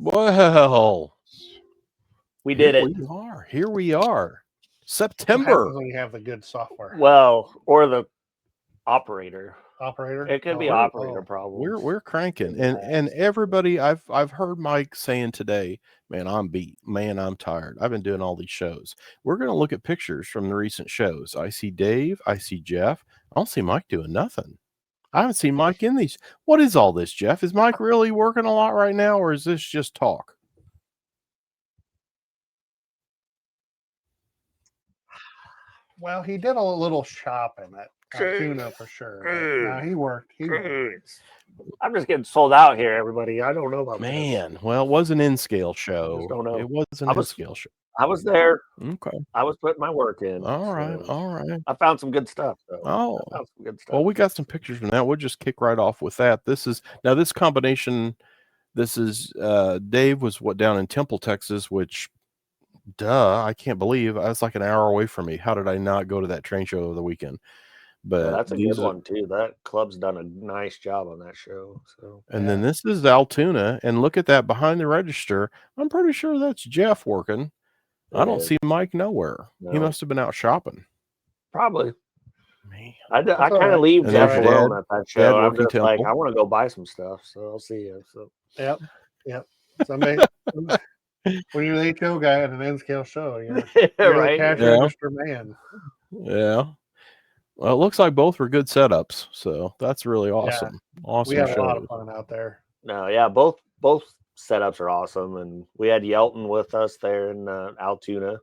Well, We did it. Here we are. What September. happens when you have the good software? Well, or the operator. Operator? It could be operator problems. We're cranking. And everybody I've heard Mike saying today, man, I'm beat. Man, I'm tired. I've been doing all these shows. We're going to look at pictures from the recent shows. I see Dave, I see Jeff. I don't see Mike doing nothing. I haven't seen Mike in these. What is all this, Jeff? Is Mike really working a lot right now, or is this just talk? Well, he did a little shopping at Altoona for sure. No, he worked. I'm just getting sold out here, everybody. I don't know about Man, well, it was an in-scale show. I just don't know. It was an in-scale show. I was there. Okay. I was putting my work in. All right. I found some good stuff, though. Oh. Well, we got some pictures from that. We'll just kick right off with that. This combination, Dave was down in Temple, Texas, which, I can't believe that's like an hour away from me. How did I not go to that train show over the weekend? But that's a good one too. That club's done a nice job on that show. So, and then this is Altoona, and look at that behind the register. I'm pretty sure that's Jeff working. I don't see Mike nowhere. No. He must have been out shopping. Probably. Man, I kind of leave Jeff alone at that show. I'm just like, I want to go buy some stuff, so I'll see you. So yep. Someday, when you're the HO guy at an N-scale show, you're right. the cash register man. Yeah. Well, it looks like both were good setups, so that's really awesome. Yeah. Awesome. We had a lot of fun out there. No, yeah, both setups are awesome, and we had Yelton with us there in Altoona.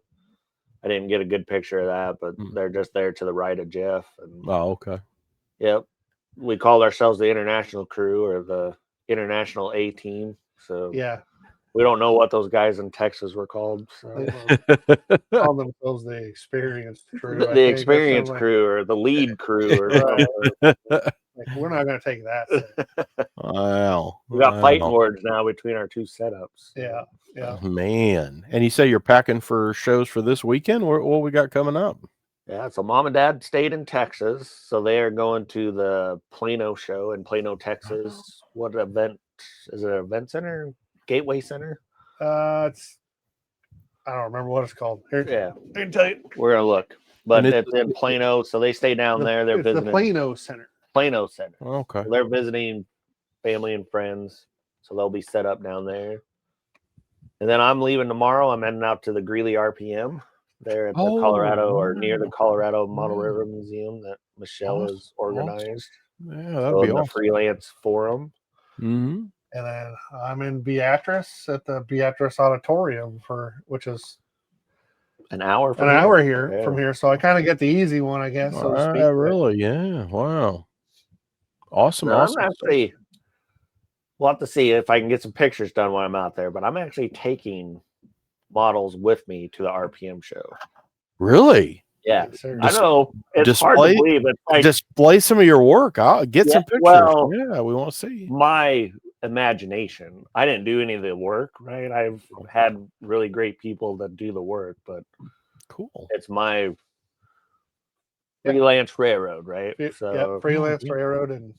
I didn't get a good picture of that, but they're just there to the right of Jeff. And, okay. Yep. We called ourselves the international crew or the international A team. So yeah. We don't know what those guys in Texas were called. So. They call themselves the experienced crew. The experienced crew or the lead crew. Or we're not going to take that. Wow. We got fighting words now between our two setups. Yeah. Man. And you say you're packing for shows for this weekend? What we got coming up? Yeah, so Mom and Dad stayed in Texas. So they are going to the Plano show in Plano, Texas. What event? Is it an event center? Gateway Center? I don't remember what it's called. Here, I can tell you. We're gonna look, but it's in Plano, so they stay down there. They're visiting the Plano Center. Plano Center. Okay. So they're visiting family and friends, so they'll be set up down there. And then I'm leaving tomorrow. I'm heading out to the Greeley RPM there at the Colorado or near the Colorado Model River Museum that Michelle has organized. Yeah, that'd be awesome. The freelance forum. Mm-hmm. And then I'm in Beatrice at the Beatrice Auditorium which is an hour from here. So I kind of get the easy one, I guess. So to speak. Really? Yeah. Wow. Awesome. No, awesome. We'll have to see if I can get some pictures done while I'm out there, but I'm actually taking models with me to the RPM show. Really? Yeah. I know. It's hard to believe. It's like, display some of your work. I'll get some pictures. Well, we want to see. My imagination. I didn't do any of the work, right? I've had really great people that do the work, but cool. It's my freelance railroad, right? So freelance railroad and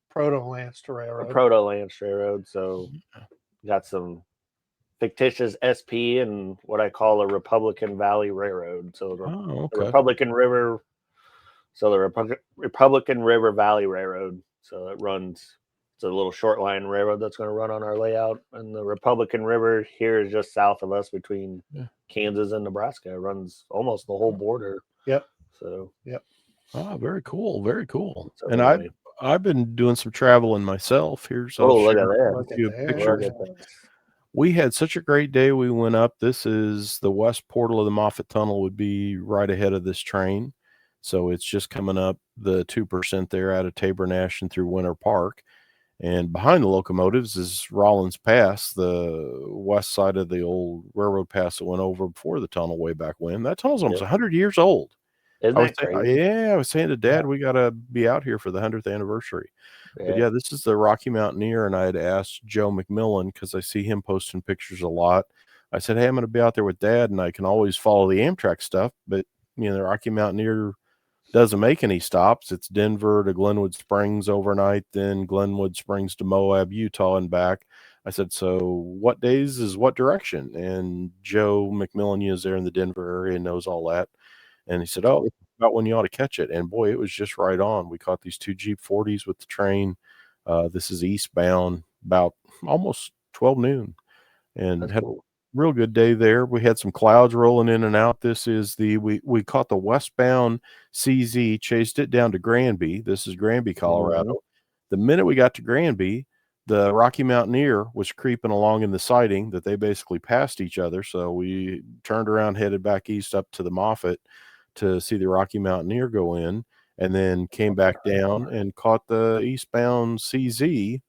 proto-lance railroad. Proto-lance railroad. So got some fictitious SP and what I call a Republican Valley Railroad. So the Republican River. So the Republican River Valley Railroad. So it runs. It's a little short line railroad that's going to run on our layout. And the Republican River here is just south of us between Kansas and Nebraska. It runs almost the whole border. Yep. So, Oh, very cool. Very cool. So and I've been doing some traveling myself. Here's look at that. Pictures. We had such a great day. We went up. This is the west portal of the Moffat Tunnel would be right ahead of this train. So it's just coming up the 2% there out of Tabor Nash and through Winter Park. And behind the locomotives is Rollins Pass, the west side of the old railroad pass that went over before the tunnel way back when. That tunnel's almost 100 years old. Isn't that crazy? I was saying to Dad, we got to be out here for the 100th anniversary. But this is the Rocky Mountaineer, and I had asked Joe McMillan because I see him posting pictures a lot. I said, hey, I'm going to be out there with Dad, and I can always follow the Amtrak stuff, but the Rocky Mountaineer doesn't make any stops. It's Denver to Glenwood Springs overnight, then Glenwood Springs to Moab, Utah, and back. I said, so what days is what direction? And Joe McMillan is there in the Denver area and knows all that. And he said, oh, it's about when you ought to catch it. And boy, it was just right on. We caught these 2 Jeep 40s with the train. This is eastbound about almost 12 noon, and That's had cool. a real good day there. We had some clouds rolling in and out. This is we caught the westbound CZ, chased it down to Granby. This is Granby, Colorado. The minute we got to Granby, the Rocky Mountaineer was creeping along in the siding that they basically passed each other. So we turned around, headed back east up to the Moffat to see the Rocky Mountaineer go in, and then came back down and caught the eastbound CZ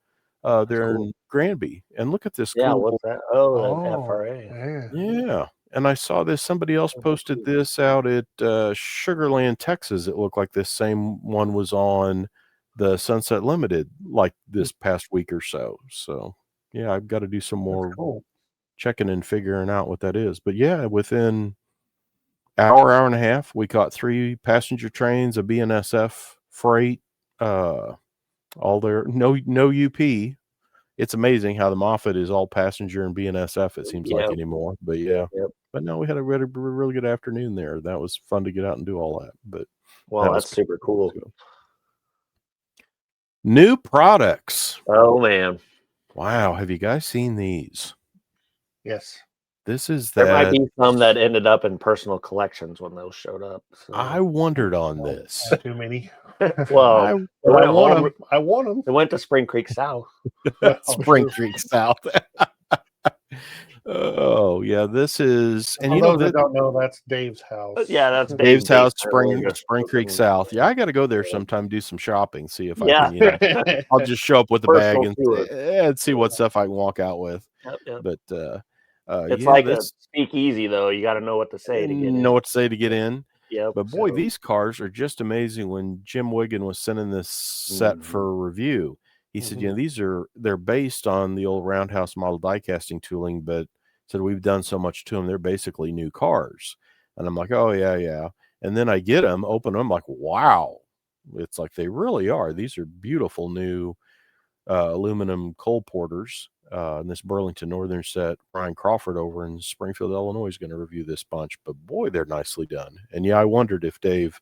there in Granby. And look at this cool. What's that? Oh, that FRA. Yeah. And I saw this. Somebody else posted this out at Sugarland, Texas. It looked like this same one was on the Sunset Limited like this past week or so. So, yeah, I've got to do some more checking and figuring out what that is. But, yeah, within hour and a half, we caught 3 passenger trains, a BNSF freight, all there. No UP. It's amazing how the Moffat is all passenger and BNSF, it seems like anymore. But but no, we had a really good afternoon there. That was fun to get out and do all that. But that's super cool. New products. Oh man. Wow. Have you guys seen these? Yes. This is there might be some that ended up in personal collections when those showed up. So. I wondered on this. Too many. Well, I want them. It went to Spring Creek South. Spring Creek South. Oh yeah, this is, and you know that don't know, that's Dave's house. Yeah, that's Dave's house, Spring Creek South. Yeah, I got to go there sometime, do some shopping, see if I can. I'll just show up with the bag and see what stuff I can walk out with. But it's like a speakeasy, though. You got to know what to say to get in. Know what to say to get in. Yeah, but boy, these cars are just amazing. When Jim Wiggin was sending this set for review, he said, they're based on the old Roundhouse model die casting tooling, but said we've done so much to them, they're basically new cars. And I'm like, oh yeah. And then I get them, open them, like, wow, it's like they really are. These are beautiful new aluminum coal porters. And this Burlington Northern set, Ryan Crawford over in Springfield, Illinois, is going to review this bunch. But boy, they're nicely done. And yeah, I wondered if Dave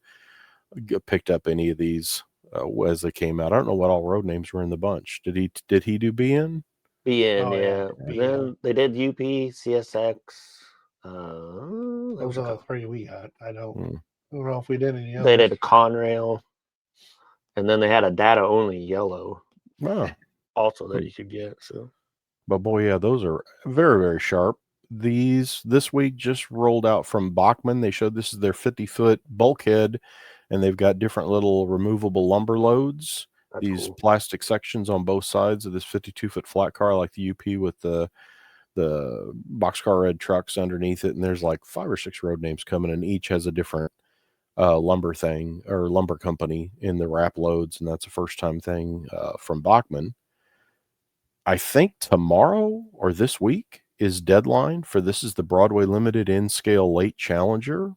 picked up any of these as they came out. I don't know what all road names were in the bunch. Did he do BN? BN, Then they did UP, CSX. Those are the 3 we got. I don't know if we did any. They did a Conrail, and then they had a data only yellow. Also that you could get. So. But boy, yeah, those are very, very sharp. These this week just rolled out from Bachman. They showed this is their 50-foot bulkhead, and they've got different little removable lumber loads. That's these cool. Plastic sections on both sides of this 52-foot flat car, like the UP with the boxcar red trucks underneath it. And there's like 5 or 6 road names coming, and each has a different lumber thing or lumber company in the wrap loads, and that's a first-time thing from Bachman. I think tomorrow or this week is deadline for this is the Broadway Limited N-Scale Late Challenger.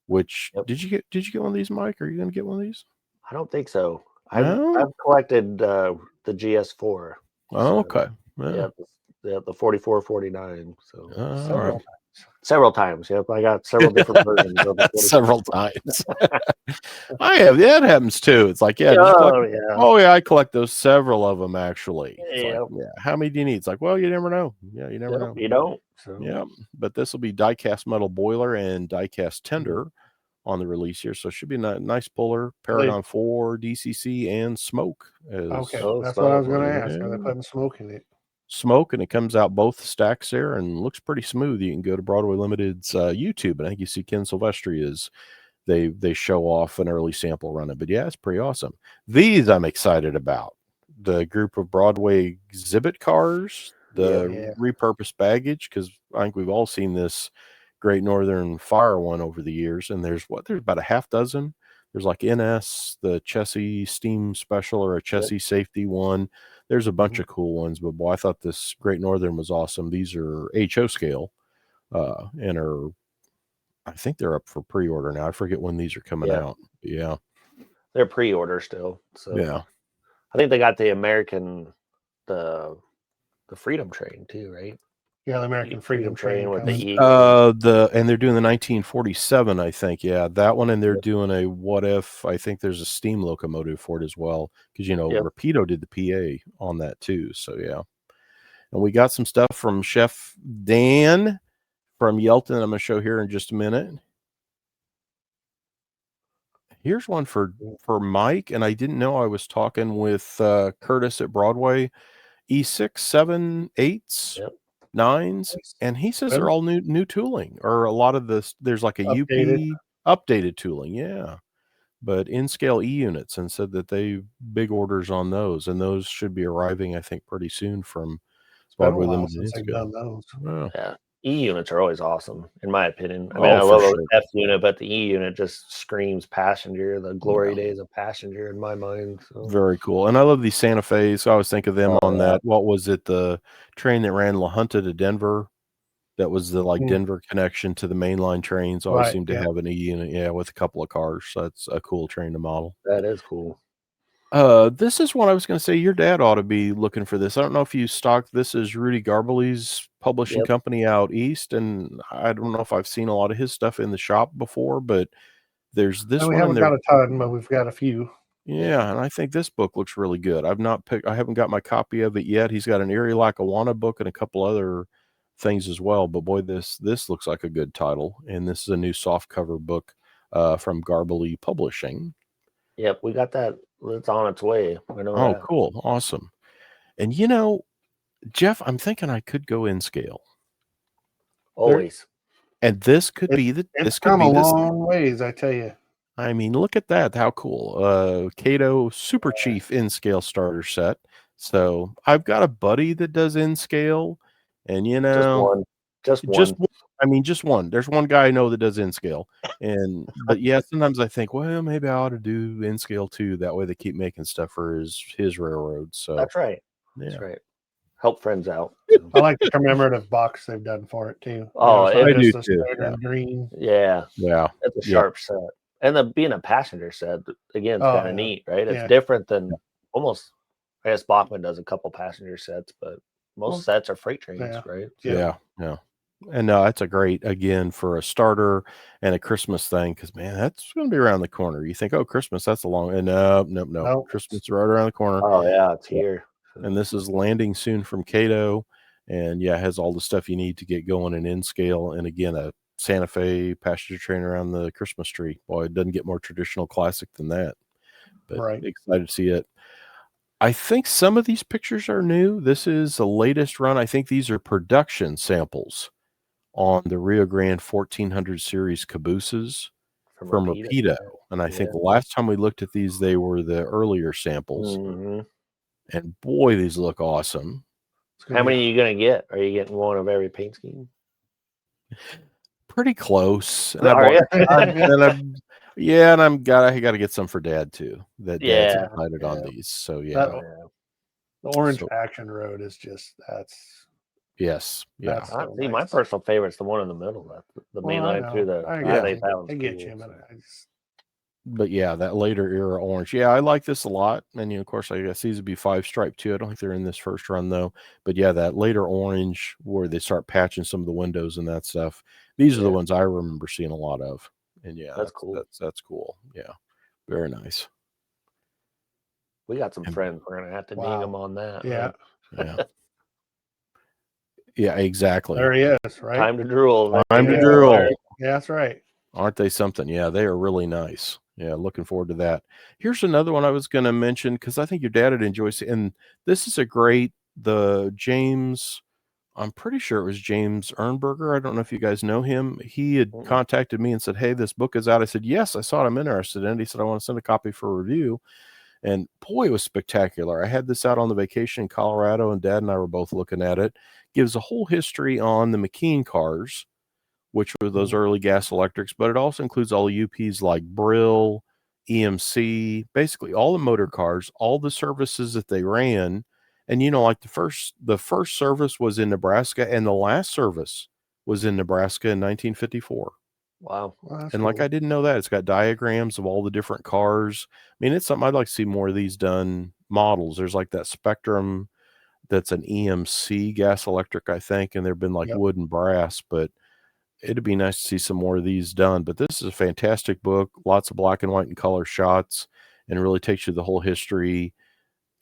Which did you get one of these, Mike? Are you going to get one of these? I don't think so. I've collected the GS4. Oh, okay. Yeah, the 44, 49. So several times. Yep, I got several different versions of it. Several times. I have. Yeah, it happens too. It's like, I collect those, several of them actually. How many do you need? It's like, well, you never know. Yeah, you never know. You don't. So. Yeah, but this will be die-cast metal boiler and die-cast tender on the release here, so it should be a nice puller. Paragon 4, DCC, and smoke. That's what I was going to ask. Are they putting smoke in it? Smoke, and it comes out both stacks there and looks pretty smooth. You can go to Broadway Limited's YouTube, and I think you see Ken Silvestri is they show off an early sample run it. But yeah, it's pretty awesome. These I'm excited about. The group of Broadway exhibit cars, the repurposed baggage, because I think we've all seen this Great Northern Fire one over the years, and there's about a half dozen. There's like NS, the Chessie Steam Special, or a Chessie Safety one. There's a bunch of cool ones, but boy, I thought this Great Northern was awesome. These are HO scale, and I think they're up for pre-order now. I forget when these are coming out. Yeah, they're pre-order still. So yeah, I think they got the American, the the Freedom Train too, right? Yeah, the American Freedom Train with coming. the Eagle. And they're doing the 1947, I think. Yeah, that one, and they're doing a what if. I think there's a steam locomotive for it as well, because Rapido did the PA on that too. So yeah, and we got some stuff from Chef Dan from Yelton. I'm going to show here in just a minute. Here's one for Mike, and I didn't know I was talking with Curtis at Broadway. E6, 7, 8s. Yep. 9s, and he says they're all new tooling, or a lot of this. There's like a updated tooling, yeah, but in scale E units, and said that they big orders on those, and those should be arriving, I think, pretty soon from Broadway Limited. Yeah, E units are always awesome, in my opinion. I mean, I love an F unit, but the E unit just screams passenger, the glory days of passenger in my mind. So. Very cool. And I love these Santa Fe's. So I always think of them on that. What was it? The train that ran La Junta to Denver. That was the Denver connection to the mainline trains. Always seem to have an E unit, with a couple of cars. So that's a cool train to model. That is cool. This is one I was going to say. Your dad ought to be looking for this. I don't know if you stocked. This is Rudy Garbely's publishing company out east, and I don't know if I've seen a lot of his stuff in the shop before. But there's this one. We haven't got a ton, but we've got a few. Yeah, and I think this book looks really good. I haven't got my copy of it yet. He's got an Erie Lackawanna book and a couple other things as well, but boy, this looks like a good title, and this is a new softcover book from Garbely Publishing. Yep, we got that. It's on its way. Oh, cool, awesome. And Jeff, I'm thinking I could go in scale. Always. And this could be the. It's come a long ways, I tell you. I mean, look at that! How cool! Kato Super Chief in scale starter set. So I've got a buddy that does in scale. And just one. I mean, just one. There's one guy I know that does in scale, but sometimes I think, well, maybe I ought to do in scale too. That way, they keep making stuff for his railroad. So that's right. Yeah. That's right. Help friends out. I like the commemorative box they've done for it too. Oh, I do too. Green. Yeah. That's a sharp set, and being a passenger set again, it's kind of neat, right? It's different than almost. I guess Bachman does a couple passenger sets, but most sets are freight trains, right? Yeah. And no, that's a great, again, for a starter and a Christmas thing, because, man, that's going to be around the corner. You think, oh, Christmas, that's a long, and no. Christmas is right around the corner. Oh, yeah, it's here. And this is landing soon from Cato, and, has all the stuff you need to get going and in scale. And, again, a Santa Fe passenger train around the Christmas tree. Boy, it doesn't get more traditional classic than that. But excited to see it. I think some of these pictures are new. This is the latest run. I think these are production samples on the Rio Grande 1400 series cabooses from Rapido. And I think the last time we looked at these, they were the earlier samples. Mm-hmm. And boy, these look awesome. How many are you going to get? Are you getting one of every paint scheme? Pretty close. And I got to get some for Dad too. That Dad's excited on these. So the orange action road is just yes. Yeah. So nice. My personal favorite is the one in the middle, the main line through the I get you, but that later era orange. Yeah, I like this a lot. And of course, I guess these would be 5-stripe too. I don't think they're in this first run though. But that later orange where they start patching some of the windows and that stuff. These are the ones I remember seeing a lot of. And that's cool. That's cool. Yeah, very nice. We got some friends. We're gonna have to ding them on that. Yeah, right? Yeah, exactly. There he is. Right. Time to drool. Time to drool. Yeah, that's right. Aren't they something? Yeah, they are really nice. Yeah, looking forward to that. Here's another one I was going to mention because I think your dad would enjoy. And this is the James. I'm pretty sure it was James Ernberger. I don't know if you guys know him. He had contacted me and said, hey, this book is out. I said, yes, I saw it. I'm interested in it. He said, I want to send a copy for review. And boy, it was spectacular. I had this out on the vacation in Colorado, and Dad and I were both looking at it. Gives a whole history on the McKean cars, which were those early gas electrics, but it also includes all the UPs like Brill, EMC, basically all the motor cars, all the services that they ran. And, like the first service was in Nebraska, and the last service was in Nebraska in 1954. Wow. And cool. I didn't know that. It's got diagrams of all the different cars. I mean, it's something I'd like to see more of these done models. There's like that Spectrum that's an EMC gas electric, I think, and there've been like wood and brass, but it'd be nice to see some more of these done. But this is a fantastic book, lots of black and white and color shots, and really takes you the whole history.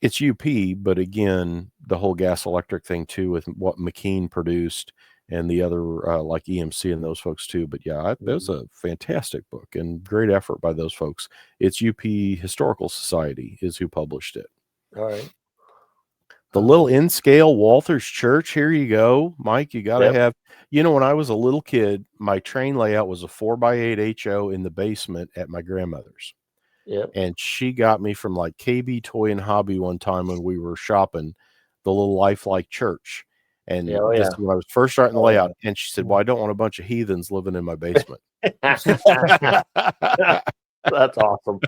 It's UP, but again, the whole gas electric thing too, with what McKean produced and the other like EMC and those folks too. But yeah, that was a fantastic book and great effort by those folks. It's UP Historical Society is who published it. All right. The little in-scale Walther's Church. Here you go, Mike. You got to have, when I was a little kid, my train layout was a 4x8 HO in the basement at my grandmother's. Yep. And she got me from like KB Toy and Hobby one time when we were shopping, the little lifelike church. And this is when I was first starting the layout. And she said, well, I don't want a bunch of heathens living in my basement. That's awesome.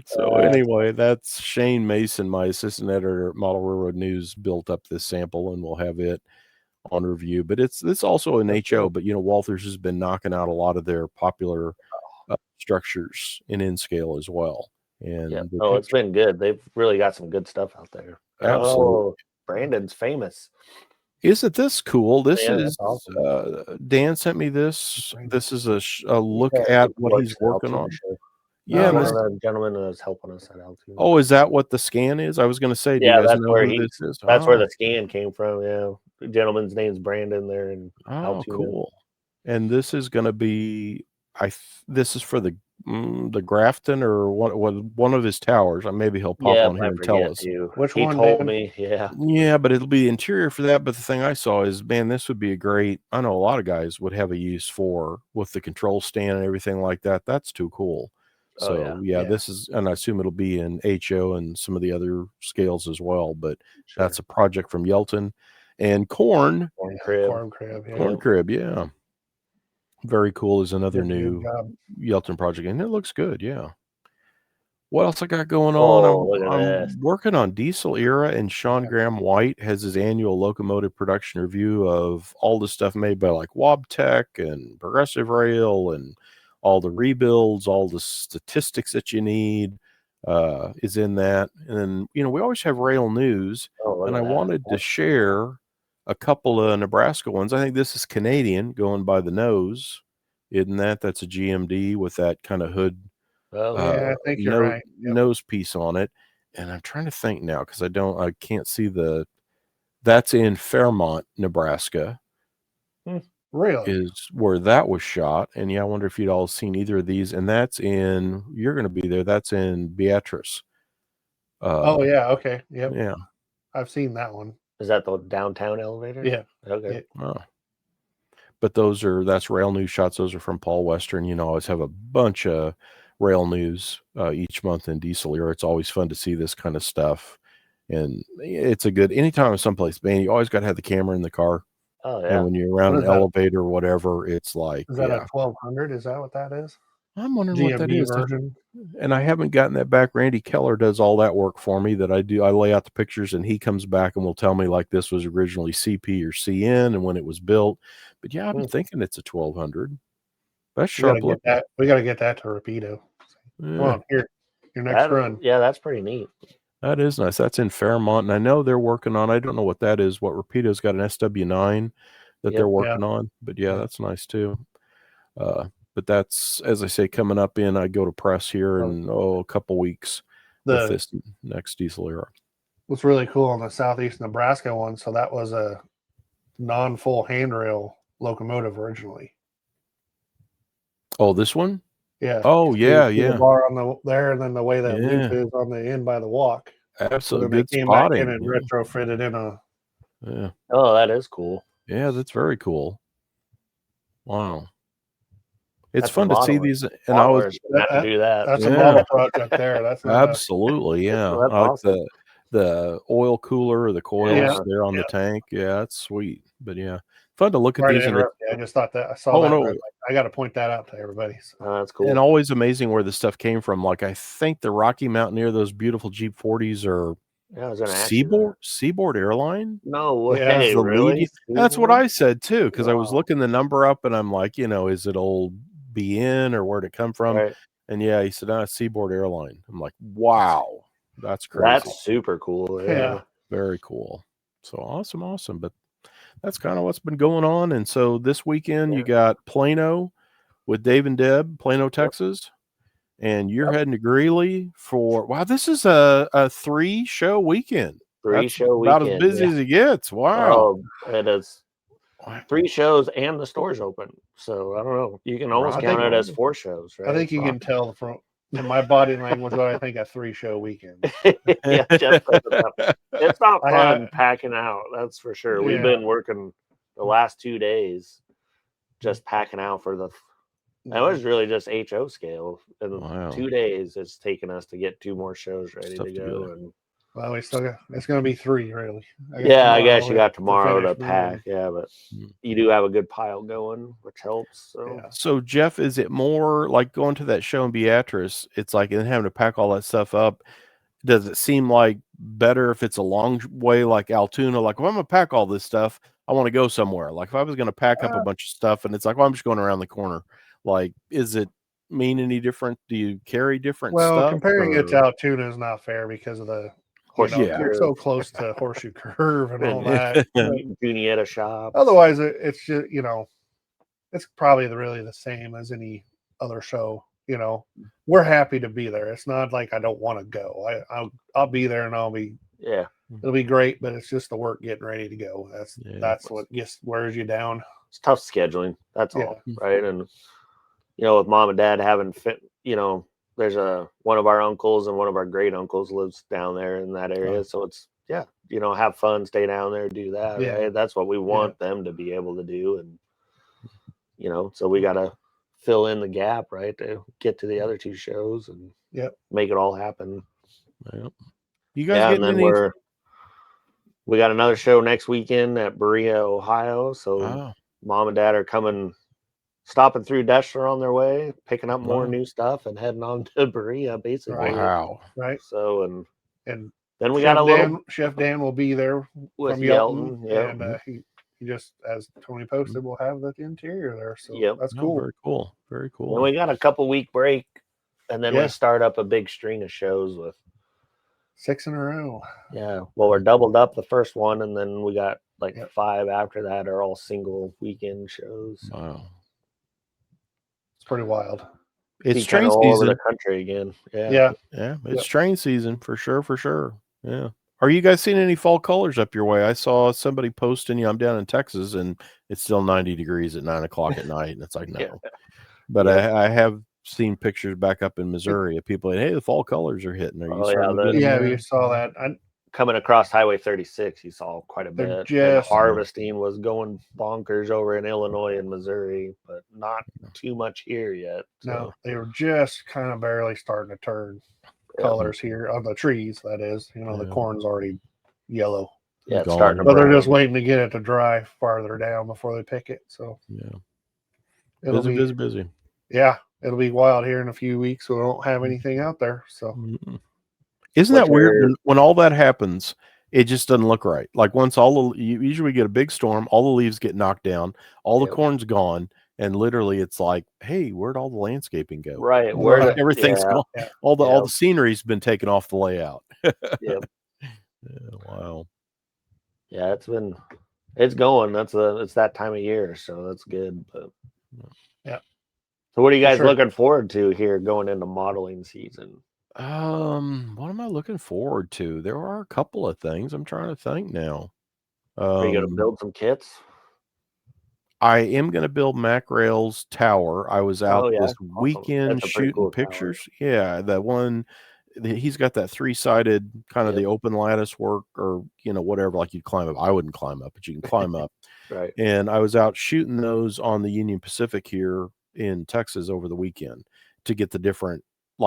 So anyway, that's Shane Mason, my assistant editor at Model Railroad News, built up this sample, and we'll have it on review. But it's also an HO, but Walther's has been knocking out a lot of their popular structures in N-scale as well. And it's been good. They've really got some good stuff out there. Absolutely. Brandon's famous. Isn't this cool? This is awesome. Dan sent me this. This is a look at what he's working on. Yeah, one of the gentlemen was helping us at Altoona. Oh, is that what the scan is? I was going to say, do you guys know who this is? That's where the scan came from. Yeah, the gentleman's name's Brandon there in Altoona. Cool. And this is going to be, this is for the Grafton or one of his towers. Maybe he'll pop on here and tell us. Which one? He told me, Yeah, but it'll be interior for that. But the thing I saw is, man, this would be a great, I know a lot of guys would have a use for with the control stand and everything like that. That's too cool. So this is, and I assume it'll be in HO and some of the other scales as well. But that's a project from Yelton and Corn Crib. Yeah. Very cool is another new Yelton project, and it looks good. Yeah. What else I got going on? I'm working on Diesel Era, and Sean Graham White has his annual locomotive production review of all the stuff made by like Wabtec and Progressive Rail and all the rebuilds, all the statistics that you need is in that. And then, we always have rail news, and I wanted to share a couple of Nebraska ones. I think this is Canadian, going by the nose. Isn't that? That's a GMD with that kind of hood. I think you're right. Nose piece on it. And I'm trying to think now because I can't see that's in Fairmont, Nebraska. Really? Is where that was shot. And I wonder if you'd all seen either of these. And you're going to be there. That's in Beatrice. Okay. Yep. Yeah. I've seen that one. Is that the downtown elevator? Yeah. Okay. Yeah. Oh. But that's rail news shots. Those are from Paul Western. I always have a bunch of rail news each month in Diesel Era. It's always fun to see this kind of stuff. And it's anytime I'm someplace, man, you always got to have the camera in the car. Oh, yeah. And when you're around an elevator or whatever, it's like, is that a 1200? Is that what that is? I'm wondering GMB what that is. Version. And I haven't gotten that back. Randy Keller does all that work for me that I do. I lay out the pictures and he comes back and will tell me like this was originally CP or CN and when it was built. But I've been thinking it's a 1200. That's sharp. We got to get that to Rapido. Come on, here, your next run. Yeah, that's pretty neat. That is nice. That's in Fairmont. And I know they're working on, I don't know what that is. What Rapido's got an SW9 that they're working on. But that's nice too. But that's, as I say, coming up I go to press here in a couple weeks with this next Diesel Era. What's really cool on the Southeast Nebraska one, so that was a non-full handrail locomotive originally. Oh, this one? Yeah. Oh, yeah. The bar on there, and then the way that loop is on the end by the walk. Absolutely. So good they came spotting. back in and retrofitted in a. Yeah. Oh, that is cool. Yeah, that's very cool. Wow. It's fun to see these, and I was have to do that. That's a model project there. That's absolutely I like awesome. the oil cooler or the coils there on the tank. Yeah, that's sweet. But fun to look at these. I just thought that I saw that. No. I got to point that out to everybody. So. That's cool. And always amazing where the stuff came from. Like I think the Rocky Mountaineer, those beautiful Jeep 40s are. Yeah, I was gonna Seaboard Airline. No way, really? That's what I said too, because I was looking the number up and I'm like, is it old BN or where'd it come from? Right. And he said, Seaboard Airline. I'm like, wow, that's crazy. That's super cool. Yeah. Very cool. So awesome. But that's kind of what's been going on. And so this weekend you got Plano with Dave and Deb, Plano, Texas. And you're heading to Greeley for, wow, this is a 3-show weekend. That's show about weekend. as busy as it gets. Wow. Oh, it is 3 shows and the store's open. So I don't know. You can almost count it as 4 shows, right? I think you can tell from my body language what I think a 3-show weekend. Yeah, it's not fun packing out, that's for sure. We've been working the last 2 days just packing out for the. It was really just HO scale. And 2 days it's taken us to get 2 more shows ready to go. And well, we still got, it's going to be 3 really. I guess you got tomorrow to pack. Yeah, but you do have a good pile going, which helps. So Jeff, is it more like going to that show in Beatrice? It's like and having to pack all that stuff up. Does it seem like better if it's a long way like Altoona? Like, well, I'm gonna pack all this stuff, I want to go somewhere. Like if I was gonna pack up a bunch of stuff and it's like, well, I'm just going around the corner. Like, is it mean any different? Do you carry different stuff? Well, comparing it to Altoona is not fair because of the you're so close to Horseshoe Curve and all that. Junietta shop. Otherwise, it's just it's probably really the same as any other show. We're happy to be there. It's not like I don't want to go. I'll be there and it'll be great. But it's just the work getting ready to go. That's what wears you down. It's tough scheduling. That's all, right? And with mom and dad having there's one of our uncles and one of our great uncles lives down there in that area. So it's have fun, stay down there, do that. Yeah. Right? That's what we want them to be able to do. And so we got to fill in the gap, right, to get to the other 2 shows and make it all happen. You guys and then we got another show next weekend at Berea, Ohio. So mom and dad are stopping through Deshler on their way, picking up more new stuff and heading on to Berea, basically. Wow. Right. So and then we Chef got a Chef Dan will be there with from Yelton. And he just, as Tony posted, will have the interior there. So that's cool. Very cool. And we got a couple week break, and then we start up a big string of shows with 6 in a row. Yeah. Well, we're doubled up the first one, and then we got 5 after that are all single weekend shows. Wow. It's pretty wild. It's train all season. over the country again. Yeah. It's train season for sure. Yeah. Are you guys seeing any fall colors up your way? I saw somebody posting, I'm down in Texas and it's still 90 degrees at 9:00 at night. And it's like, no. But I have seen pictures back up in Missouri of people, hey, the fall colors are hitting. Are you we saw that. Coming across Highway 36, you saw quite a bit. And harvesting was going bonkers over in Illinois and Missouri, but not too much here yet. So. No, they were just kind of barely starting to turn colors here on the trees. That is, the corn's already yellow. Yeah, it's starting to but they're just waiting to get it to dry farther down before they pick it. So it'll be busy. Yeah, it'll be wild here in a few weeks. We won't have anything out there. So. Isn't that weird when all that happens? It just doesn't look right. Like once you usually get a big storm, all the leaves get knocked down, all the corn's gone, and literally it's like, hey, where'd all the landscaping go? Right, everything's gone. All the scenery's been taken off the layout. Wow. Yeah, it's going. It's that time of year, so that's good. But so what are you guys looking forward to here going into modeling season? What am I looking forward to? There are a couple of things. I'm trying to think now. Are you going to build some kits? I am going to build Macrail's tower. I was out this weekend shooting pictures. Tower. Yeah, that one. He's got that 3-sided kind of the open lattice work, or whatever. Like you'd climb up. I wouldn't climb up, but you can climb up. Right. And I was out shooting those on the Union Pacific here in Texas over the weekend to get the different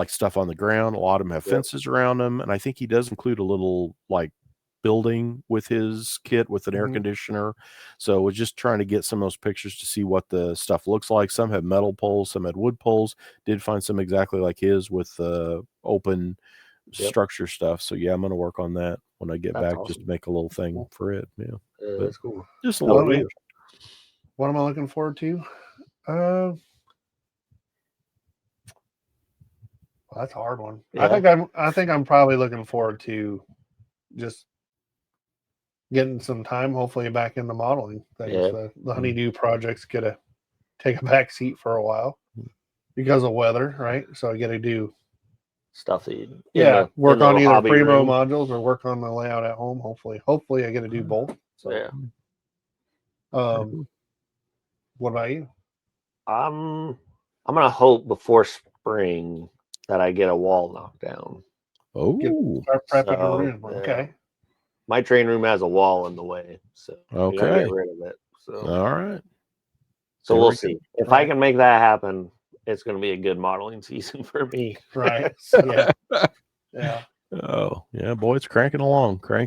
stuff on the ground. A lot of them have fences around them, and I think he does include a little building with his kit with an air conditioner. So we're just trying to get some of those pictures to see what the stuff looks like. Some have metal poles, some had wood poles. Did find some exactly like his with open structure stuff. So I'm going to work on that when I get back, just to make a little thing for it. That's cool. Just a little bit. What am I looking forward to? That's a hard one. I think I'm probably looking forward to just getting some time, hopefully back into modeling things. Yeah. The honeydew projects take a back seat for a while because of weather, right? So I get to do stuff work on either Primo room. modules or work on the layout at home. Hopefully I get to do both. So yeah. What about you? I'm gonna hope before spring that I get a wall knocked down. Start prepping a room. Okay. My train room has a wall in the way, so we gotta get rid of it. So all right. So we'll see. If I can make that happen, it's gonna be a good modeling season for me. Right. So, yeah. Oh, yeah, boy, it's cranking along, I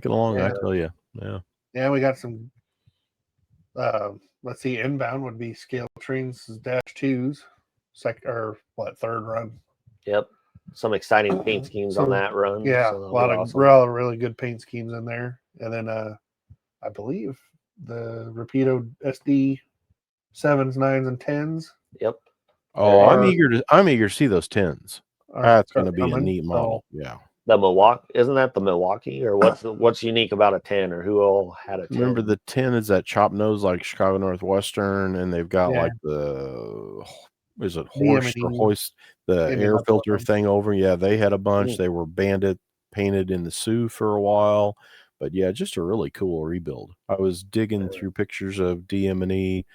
tell you. Yeah. Yeah, we got some let's see, inbound would be scale trains -2s, third run. Yep. Some exciting paint schemes on that run. Yeah, so a lot of really good paint schemes in there. And then I believe the Rapido SD 7s, 9s, and 10s. Yep. Oh, I'm eager to see those 10s. That's going to be a neat model. Yeah. The Milwaukee, isn't that the Milwaukee, or what's unique about a 10, or who all had a 10? Remember the 10 is that chop nose like Chicago Northwestern, and they've got like the horse or hoist the air filter thing over. Yeah, they had a bunch. They were banded painted in the Sioux for a while, but yeah, just a really cool rebuild. I was digging through pictures of DM&E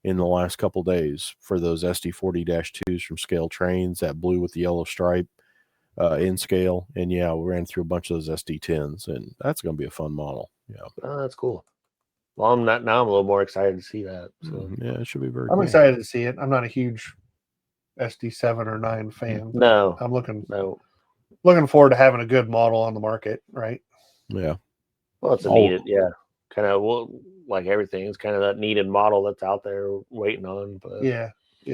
in the last couple days for those SD40-2s from Scale Trains, that blue with the yellow stripe. In scale, and we ran through a bunch of those SD10s, and that's going to be a fun model. Yeah, that's cool. Well, I'm a little more excited to see that. So yeah, it should be very. I'm excited to see it. I'm not a huge SD7 or 9 fan. No, I'm looking forward to having a good model on the market, right? Yeah. Well, it's a needed, kind of like everything. It's kind of that needed model that's out there waiting on, but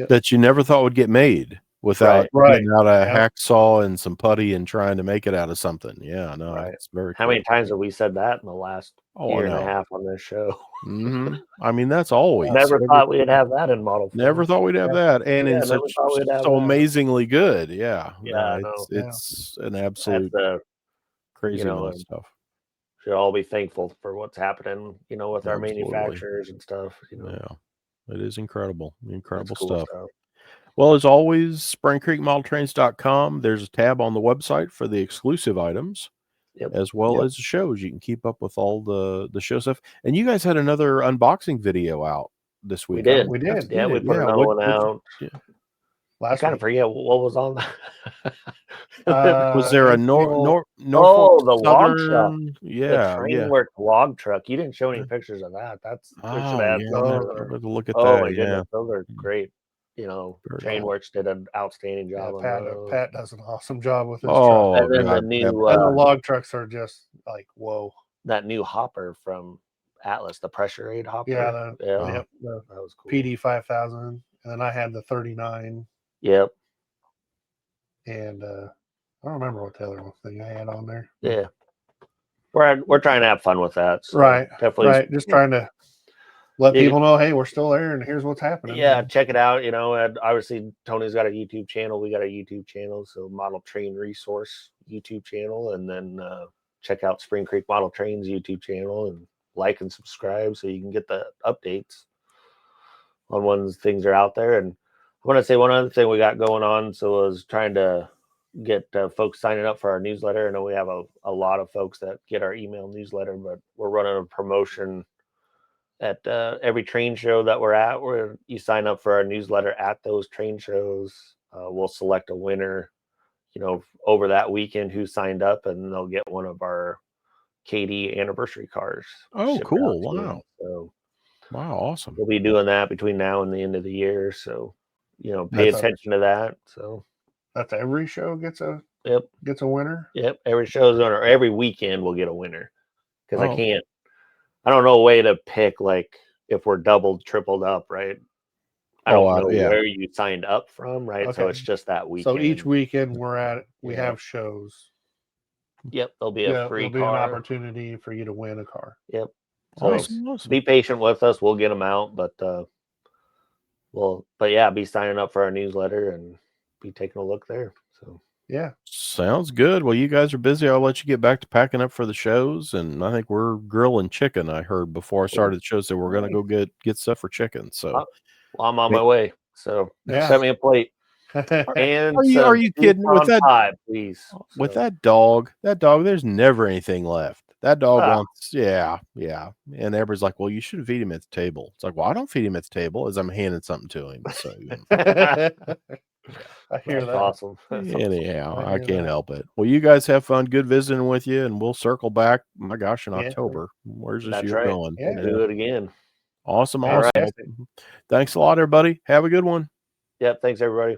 that you never thought would get made. Without getting out a hacksaw and some putty and trying to make it out of something. Yeah, no, it's very How many times have we said that in the last year and a half on this show? I mean, that's always. Never thought we'd have that in model form. Never thought we'd have that. And in so amazingly good. Yeah. Yeah, it's an absolute crazy amount of stuff. Should all be thankful for what's happening, with our manufacturers and stuff. Yeah. It is incredible. Incredible cool stuff. Well, as always, SpringCreekModelTrains.com. There's a tab on the website for the exclusive items, as well as the shows. You can keep up with all the show stuff. And you guys had another unboxing video out this week. We did. We did. Yeah, we put another one out. I kind of forget what was on that. Was there a Norfolk the log Southern? truck? Yeah, the Trainwork log truck. You didn't show any pictures of that. That's we should add look at that. Oh my goodness, those are great. Trainworks did an outstanding job on those. Pat does an awesome job with his truck. And then the new and the log trucks are just like whoa. That new hopper from Atlas, the pressure aid hopper. Yeah, that was cool. PD 5000, and then I had the 39. Yep. And I don't remember what the other thing I had on there. Yeah, we're trying to have fun with that. So definitely. Right, just trying to let people know, hey, we're still there, and here's what's happening. Yeah, check it out. And obviously Tony's got a YouTube channel. We got a YouTube channel, so Model Train Resource YouTube channel, and then check out Spring Creek Model Trains YouTube channel and like and subscribe so you can get the updates on when things are out there. And I want to say one other thing we got going on. So I was trying to get folks signing up for our newsletter. I know we have a lot of folks that get our email newsletter, but we're running a promotion at every train show that we're at, where you sign up for our newsletter at those train shows. We'll select a winner, over that weekend who signed up, and they'll get one of our KD anniversary cars. Oh, cool. Wow. So, wow. Awesome. We'll be doing that between now and the end of the year. So, pay attention to that. So that's every show gets a winner. Yep. Every show's winner. Every weekend we'll get a winner. Because I don't know a way to pick, like, if we're doubled, tripled up, right? I don't know where you signed up from, right? Okay. So it's just that weekend. So each weekend we have shows. Yep, there'll be a free car. An opportunity for you to win a car. Yep. So awesome. Be patient with us. We'll get them out, but be signing up for our newsletter and be taking a look there. So Yeah. Sounds good. Well, you guys are busy. I'll let you get back to packing up for the shows, and I think we're grilling chicken. I heard before I started the show, so we're gonna go get stuff for chicken. So, well, I'm on my way. So send me a plate. And are you kidding? With that pie, please. With that dog, there's never anything left. That dog wants, yeah. And everybody's like, well, you should feed him at the table. It's like, well, I don't feed him at the table as I'm handing something to him. So I hear that. Awesome. Anyhow, I can't help it. Well, you guys have fun. Good visiting with you, and we'll circle back. My gosh, in October. Where's this year going? Yeah, do it again. Awesome. Thanks a lot, everybody. Have a good one. Yep. Thanks, everybody.